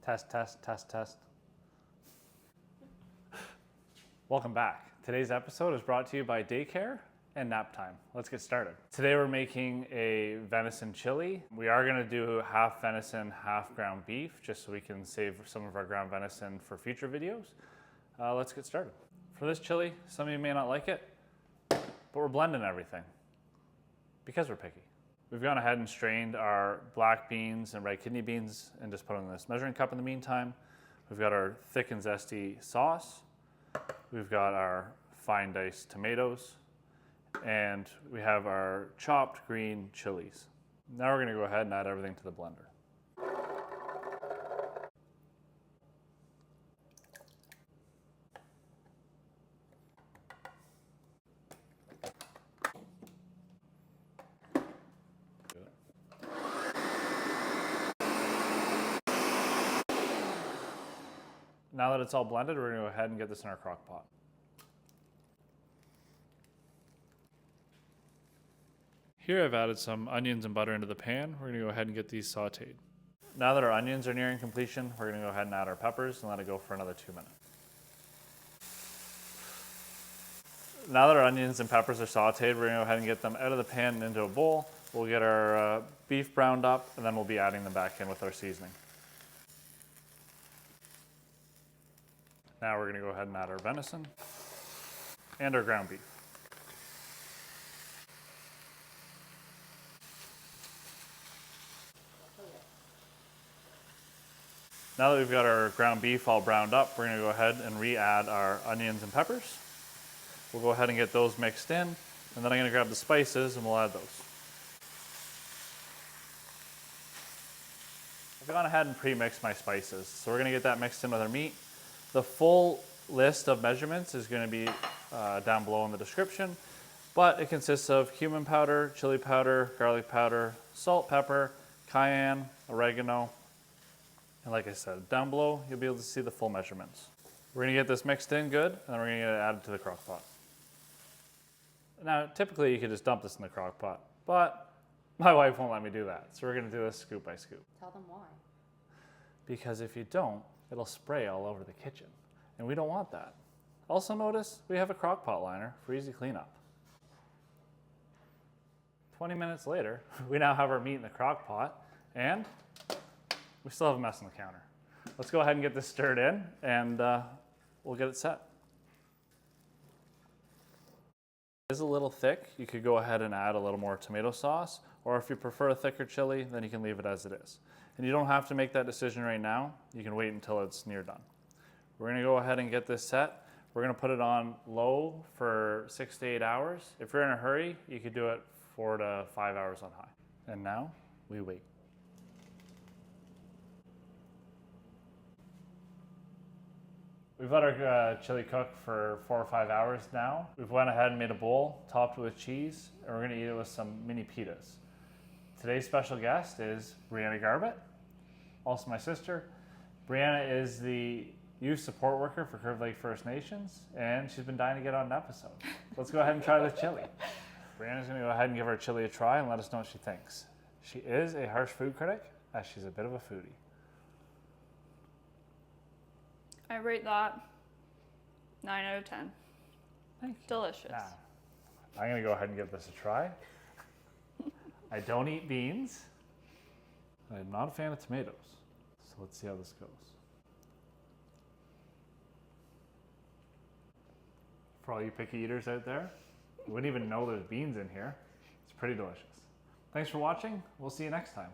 Test, test, test, test. Welcome back. Today's episode is brought to you by daycare and nap time. Let's get started. Today we're making a venison chili. We are gonna do half venison, half ground beef, just so we can save some of our ground venison for future videos. Let's get started. For this chili, some of you may not like it, but we're blending everything because we're picky. We've gone ahead and strained our black beans and red kidney beans and just put them in this measuring cup in the meantime. We've got our thick and zesty sauce. We've got our fine diced tomatoes, and we have our chopped green chilies. Now we're gonna go ahead and add everything to the blender. Now that it's all blended, we're gonna go ahead and get this in our crock pot. Here I've added some onions and butter into the pan. We're gonna go ahead and get these sauteed. Now that our onions are nearing completion, we're gonna go ahead and add our peppers and let it go for another 2 minutes. Now that our onions and peppers are sauteed, we're gonna go ahead and get them out of the pan and into a bowl. We'll get our beef browned up, and then we'll be adding them back in with our seasoning. Now we're gonna go ahead and add our venison and our ground beef. Now that we've got our ground beef all browned up, we're gonna go ahead and re-add our onions and peppers. We'll go ahead and get those mixed in, and then I'm gonna grab the spices and we'll add those. I've gone ahead and pre-mixed my spices, so we're gonna get that mixed in with our meat. The full list of measurements is going to be down below in the description, but it consists of cumin powder, chili powder, garlic powder, salt, pepper, cayenne, oregano, and like I said, down below you'll be able to see the full measurements. We're going to get this mixed in good, and then we're going to get it added to the crock pot. Now typically you could just dump this in the crock pot, but my wife won't let me do that, so we're going to do this scoop by scoop. Tell them why. Because if you don't, it'll spray all over the kitchen, and we don't want that. Also notice we have a crock pot liner for easy cleanup. 20 minutes later, we now have our meat in the crock pot, and we still have a mess on the counter. Let's go ahead and get this stirred in, and we'll get it set. It is a little thick. You could go ahead and add a little more tomato sauce, or if you prefer a thicker chili, then you can leave it as it is. And you don't have to make that decision right now. You can wait until it's near done. We're gonna go ahead and get this set. We're gonna put it on low for 6 to 8 hours. If you're in a hurry, you could do it 4 to 5 hours on high. And now we wait. We've let our chili cook for 4 or 5 hours now. We've went ahead and made a bowl, topped with cheese, and we're gonna eat it with some mini pitas. Today's special guest is Brianna Garbett, also my sister. Brianna is the youth support worker for Curved Lake First Nations, and she's been dying to get on an episode. Let's go ahead and try this chili. Brianna's gonna go ahead and give our chili a try and let us know what she thinks. She is a harsh food critic, as she's a bit of a foodie. I rate that 9 out of 10. Thank you. Delicious. Now, I'm gonna go ahead and give this a try. I don't eat beans. I'm not a fan of tomatoes. So let's see how this goes. For all you picky eaters out there, you wouldn't even know there's beans in here. It's pretty delicious. Thanks for watching. We'll see you next time.